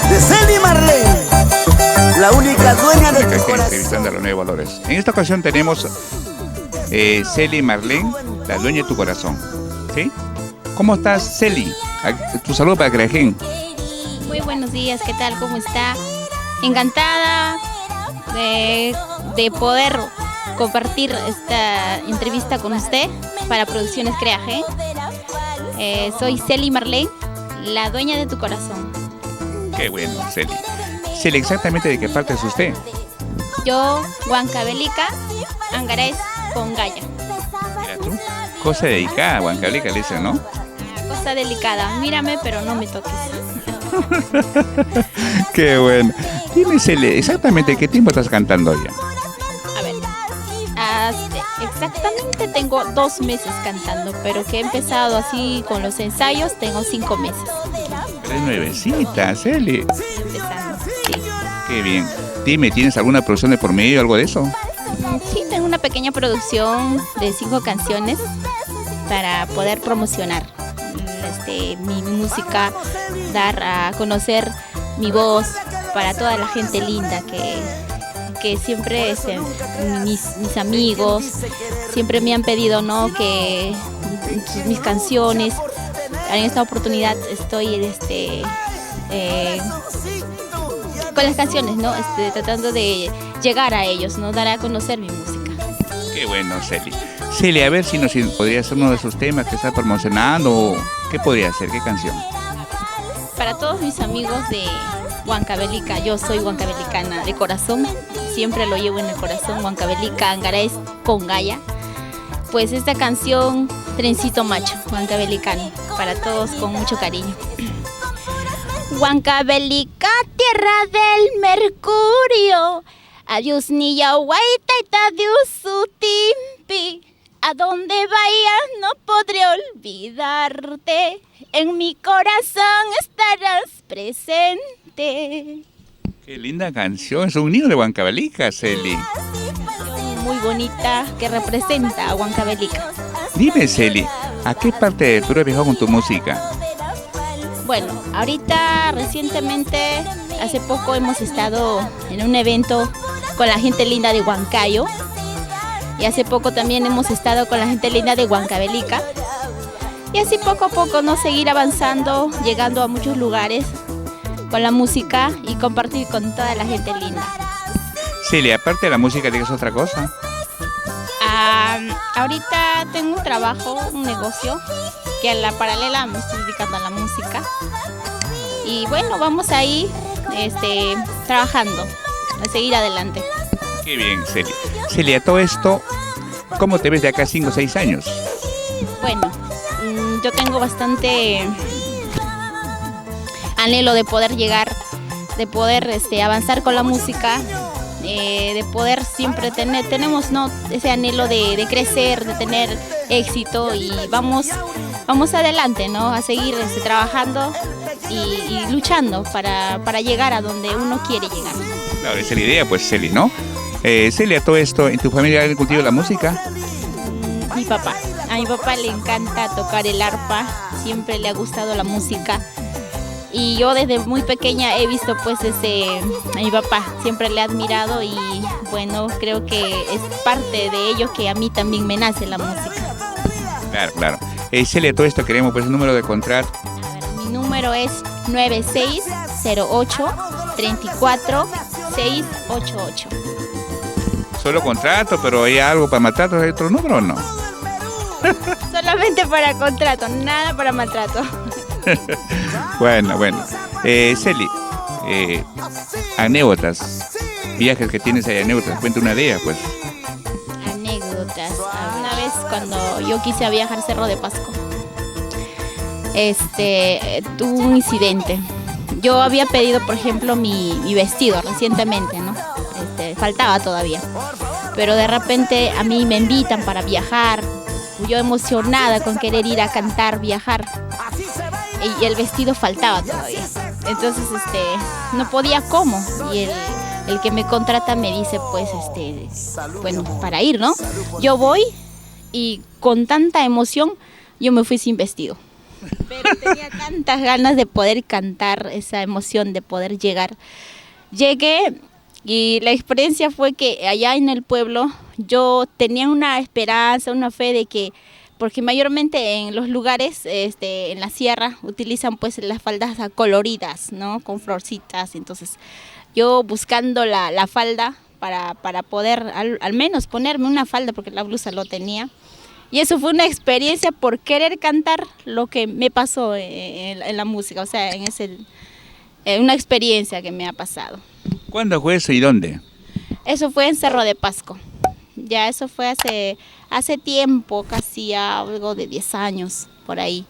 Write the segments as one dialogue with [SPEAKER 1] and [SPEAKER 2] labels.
[SPEAKER 1] de Celi Marlene, la única dueña de tu corazón.
[SPEAKER 2] Entrevistando a los Nuevos Valores. En esta ocasión tenemos Celi Marlene, la dueña de tu corazón. ¿Sí? ¿Cómo estás, Celi? Tu saludo para Crejín.
[SPEAKER 3] Muy buenos días, ¿qué tal? ¿Cómo está? Encantada de poder compartir esta entrevista con usted para Producciones Creaje. Soy Celi Marlene, la dueña de tu corazón.
[SPEAKER 2] Qué bueno, Celi. Celi, ¿exactamente de qué parte es usted?
[SPEAKER 3] Yo, Huancavelica, Angarés, Pongaya.
[SPEAKER 2] Mira tú, cosa dedicada, Huancavelica le dicen, ¿no?
[SPEAKER 3] Cosa delicada, mírame pero no me toques.
[SPEAKER 2] Qué bueno. Dime, Celi, ¿exactamente qué tiempo estás cantando ya?
[SPEAKER 3] A ver, exactamente tengo 2 meses cantando, pero que he empezado así con los ensayos, tengo 5 meses.
[SPEAKER 2] Pero es nuevecita, Celi.
[SPEAKER 3] Empezando, sí.
[SPEAKER 2] Qué bien. Dime, ¿tienes alguna producción de por medio, algo de eso?
[SPEAKER 3] Sí, tengo una pequeña producción de 5 canciones para poder promocionar mi música, dar a conocer mi voz para toda la gente linda que siempre mis amigos siempre me han pedido, ¿no?, que mis canciones. En esta oportunidad estoy con las canciones, ¿no? Tratando de llegar a ellos, ¿no?, dar a conocer mi música.
[SPEAKER 2] Qué bueno, Celi. Celi, a ver si podría ser uno de esos temas que está promocionando. ¿Qué podría ser? ¿Qué canción?
[SPEAKER 3] Para todos mis amigos de Huancavelica, yo soy huancavelicana de corazón, siempre lo llevo en el corazón, Huancavelica, Angarés, Pongaya. Pues esta canción, Trencito Macho, huancavelicano, para todos con mucho cariño. Huancavelica, tierra del mercurio, adiós niya huaytaita dios timpi. A donde vayas no podré olvidarte, en mi corazón estarás presente.
[SPEAKER 2] Qué linda canción, es un niño de Huancavelica, Celi.
[SPEAKER 3] Muy bonita que representa a Huancavelica.
[SPEAKER 2] Dime, Celi, ¿a qué parte de Perú has viajado con tu música?
[SPEAKER 3] Bueno, ahorita recientemente, hace poco hemos estado en un evento con la gente linda de Huancayo. Y hace poco también hemos estado con la gente linda de Huancavelica. Y así poco a poco, ¿no?, seguir avanzando, llegando a muchos lugares con la música y compartir con toda la gente linda.
[SPEAKER 2] Celi, aparte de la música, ¿tienes otra cosa?
[SPEAKER 3] Ahorita tengo un trabajo, un negocio, que a la paralela me estoy dedicando a la música. Y bueno, vamos ahí trabajando, a seguir adelante.
[SPEAKER 2] Qué bien, Celi. Celi, a todo esto, ¿cómo te ves de acá a 5 o 6 años?
[SPEAKER 3] Bueno, yo tengo bastante anhelo de poder llegar, de poder avanzar con la música, de poder siempre tenemos, ¿no?, ese anhelo de crecer, de tener éxito y vamos adelante, ¿no?, a seguir trabajando y luchando para llegar a donde uno quiere llegar.
[SPEAKER 2] Claro, esa es la idea, pues, Celi, ¿no? Celi, a todo esto, ¿en tu familia alguien cultiva la música?
[SPEAKER 3] Mi papá. A mi papá le encanta tocar el arpa, siempre le ha gustado la música. Y yo desde muy pequeña he visto pues a mi papá, siempre le he admirado y bueno, creo que es parte de ello que a mí también me nace la música.
[SPEAKER 2] Claro, claro. Celi, a todo esto queremos pues un número de contrato.
[SPEAKER 3] A ver, mi número es 9608 34 688.
[SPEAKER 2] Solo contrato, pero ¿hay algo para maltrato? ¿Hay otro número o no?
[SPEAKER 3] Solamente para contrato, nada para maltrato.
[SPEAKER 2] Bueno. Celi, anécdotas, viajes que tienes ahí, anécdotas, cuenta una de ellas, pues.
[SPEAKER 3] Anécdotas. Una vez cuando yo quise viajar a Cerro de Pasco, tuve un incidente. Yo había pedido, por ejemplo, mi vestido recientemente, ¿no? Faltaba todavía. Pero de repente a mí me invitan para viajar. Yo emocionada con querer ir a cantar, viajar. Y el vestido faltaba todavía. Entonces, no podía cómo. Y el que me contrata me dice, pues, bueno, para ir, ¿no? Yo voy y con tanta emoción yo me fui sin vestido. pero tenía tantas ganas de poder cantar, esa emoción de poder llegar. Llegué y la experiencia fue que allá en el pueblo yo tenía una esperanza, una fe de que, porque mayormente en los lugares, en la sierra, utilizan pues las faldas coloridas, ¿no? Con florcitas. Entonces yo buscando la falda para poder al menos ponerme una falda, porque la blusa lo tenía. Y eso fue una experiencia por querer cantar lo que me pasó en la música, o sea, una experiencia que me ha pasado.
[SPEAKER 2] ¿Cuándo fue eso y dónde?
[SPEAKER 3] Eso fue en Cerro de Pasco. Ya eso fue hace tiempo, casi algo de 10 años por ahí.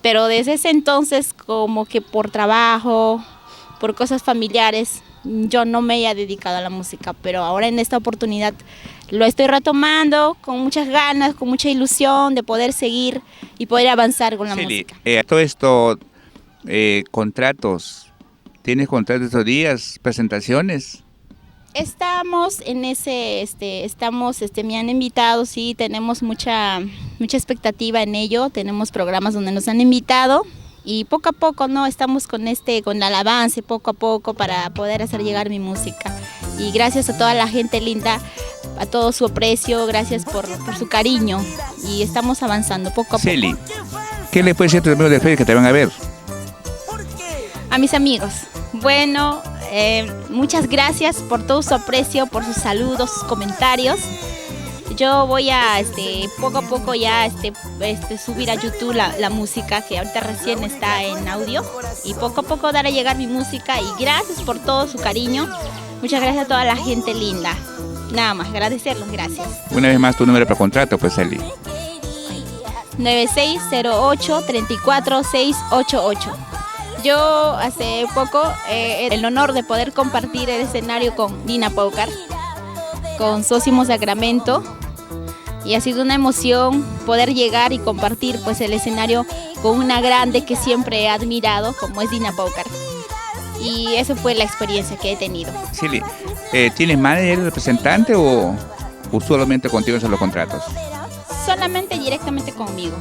[SPEAKER 3] Pero desde ese entonces, como que por trabajo, por cosas familiares, yo no me he dedicado a la música. Pero ahora en esta oportunidad lo estoy retomando con muchas ganas, con mucha ilusión de poder seguir y poder avanzar con la música.
[SPEAKER 2] A todo esto, contratos, ¿tienes contratos estos días, presentaciones?
[SPEAKER 3] Estamos en ese, me han invitado, sí, tenemos mucha expectativa en ello, tenemos programas donde nos han invitado y poco a poco, ¿no? Estamos con el avance poco a poco para poder hacer llegar mi música. Y gracias a toda la gente linda, a todo su aprecio, gracias por su cariño y estamos avanzando poco a poco.
[SPEAKER 2] Celi, ¿qué le puedes decir a tus amigos de Facebook que te van a ver?
[SPEAKER 3] A mis amigos, bueno, muchas gracias por todo su aprecio, por sus saludos, sus comentarios. Yo voy a poco a poco ya subir a YouTube la música, que ahorita recién está en audio, y poco a poco dar a llegar mi música. Y gracias por todo su cariño. Muchas gracias a toda la gente linda. Nada más, agradecerlos, gracias.
[SPEAKER 2] Una vez más tu número para contrato, pues, Celi.
[SPEAKER 3] 9608-34688. Yo hace poco el honor de poder compartir el escenario con Dina Paucar, con Sósimo Sacramento, y ha sido una emoción poder llegar y compartir pues el escenario con una grande que siempre he admirado, como es Dina Paucar. Y esa fue la experiencia que he tenido.
[SPEAKER 2] Celi, ¿tienes manager, representante o solamente contigo son los contratos?
[SPEAKER 3] Solamente directamente conmigo.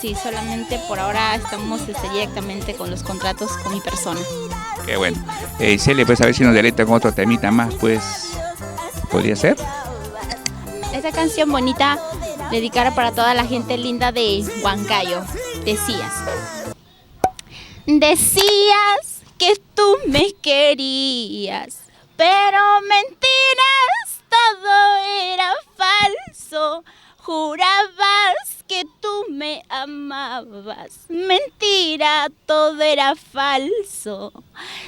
[SPEAKER 3] Sí, solamente por ahora estamos directamente con los contratos con mi persona.
[SPEAKER 2] Qué bueno. Celi, pues a ver si nos deleita con otro temita más, pues, ¿podría ser?
[SPEAKER 3] Esta canción bonita, dedicada para toda la gente linda de Huancayo. Decías que tú me querías, pero mentiras, todo era falso. Jurabas que tú me amabas, mentira, todo era falso.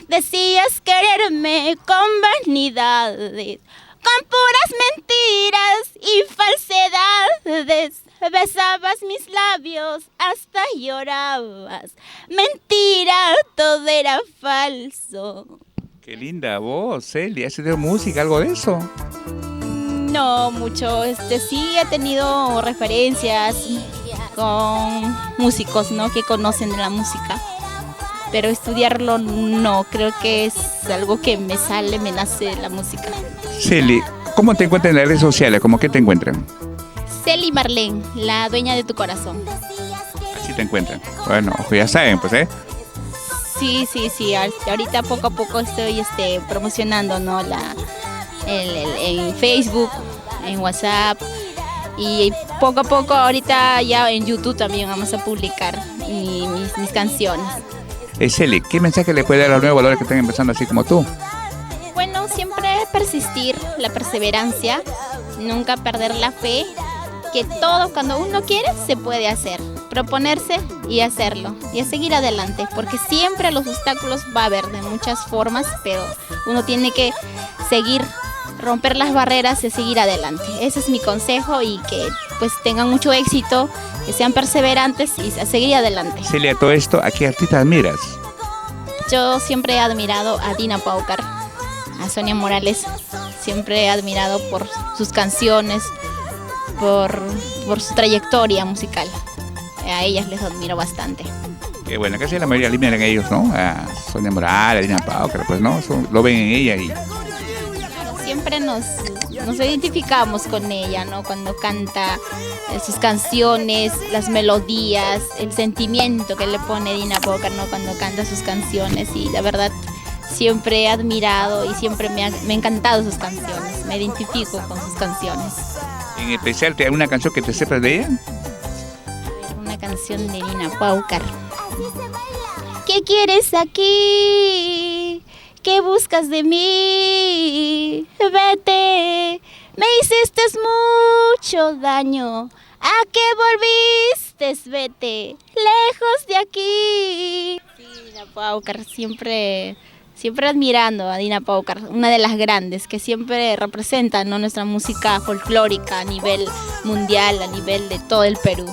[SPEAKER 3] Decías quererme con vanidades, con puras mentiras y falsedades. Besabas mis labios, hasta llorabas, mentira, todo era falso.
[SPEAKER 2] Qué linda voz, Celi. ¿Has estudiado música, algo de eso?
[SPEAKER 3] No mucho, sí he tenido referencias con músicos, ¿no? Que conocen de la música, pero estudiarlo no, creo que es algo que me nace la música.
[SPEAKER 2] Celi, ¿cómo te encuentran en las redes sociales? ¿Cómo que te encuentran?
[SPEAKER 3] Celi Marlene, la dueña de tu corazón.
[SPEAKER 2] Así te encuentran. Bueno, ojo, ya saben, pues, ¿eh?
[SPEAKER 3] Sí, ahorita poco a poco estoy promocionando, ¿no? En Facebook, en WhatsApp, y poco a poco ahorita ya en YouTube también vamos a publicar mis canciones.
[SPEAKER 2] Celi, ¿qué mensaje le puede dar a los nuevos valores que están empezando así como tú?
[SPEAKER 3] Bueno, siempre persistir, la perseverancia, nunca perder la fe, que todo cuando uno quiere se puede hacer, proponerse y hacerlo, y a seguir adelante, porque siempre los obstáculos va a haber de muchas formas, pero uno tiene que seguir, romper las barreras y seguir adelante. Ese es mi consejo, y que pues tengan mucho éxito, que sean perseverantes y a seguir adelante.
[SPEAKER 2] Celi, a todo esto, ¿a qué artista admiras?
[SPEAKER 3] Yo siempre he admirado a Dina Paucar, a Sonia Morales, siempre he admirado por sus canciones, por su trayectoria musical. A ellas les admiro bastante.
[SPEAKER 2] Qué bueno, casi la mayoría admiran a ellos, ¿no? A Sonia Morales, a Dina Paucar, pues, ¿no? Lo ven en ella y...
[SPEAKER 3] Siempre nos nos identificamos con ella, ¿no? Cuando canta sus canciones, las melodías, el sentimiento que le pone Dina Pau-Car, ¿no? Cuando canta sus canciones, y la verdad siempre he admirado y siempre me ha encantado sus canciones, me identifico con sus canciones.
[SPEAKER 2] En especial, ¿te hay una canción que te sepas de ella?
[SPEAKER 3] Una canción de Dina Pau-Car. ¿Qué quieres aquí? ¿Qué buscas de mí? Vete, me hiciste mucho daño. ¿A qué volviste? Vete, lejos de aquí. Sí, Dina Pau-Car, siempre admirando a Dina Pau-Car, una de las grandes que siempre representa, ¿no? Nuestra música folclórica a nivel mundial, a nivel de todo el Perú.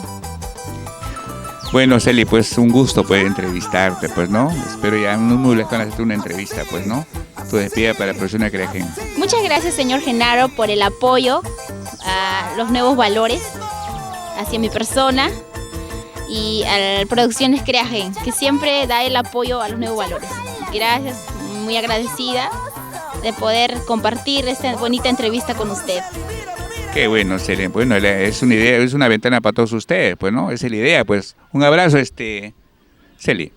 [SPEAKER 2] Bueno, Celi, pues un gusto poder entrevistarte, pues, ¿no? Espero ya muy lejano hacerte una entrevista, pues, ¿no? Tu despedida para la persona que creagen.
[SPEAKER 3] Muchas gracias, señor Genaro, por el apoyo a los nuevos valores hacia mi persona y a Producciones Creagen, que siempre da el apoyo a los nuevos valores. Gracias, muy agradecida de poder compartir esta bonita entrevista con usted.
[SPEAKER 2] Qué bueno, Celi. Bueno, es una idea, es una ventana para todos ustedes, pues, ¿no? Esa es la idea, pues. Un abrazo, Celi.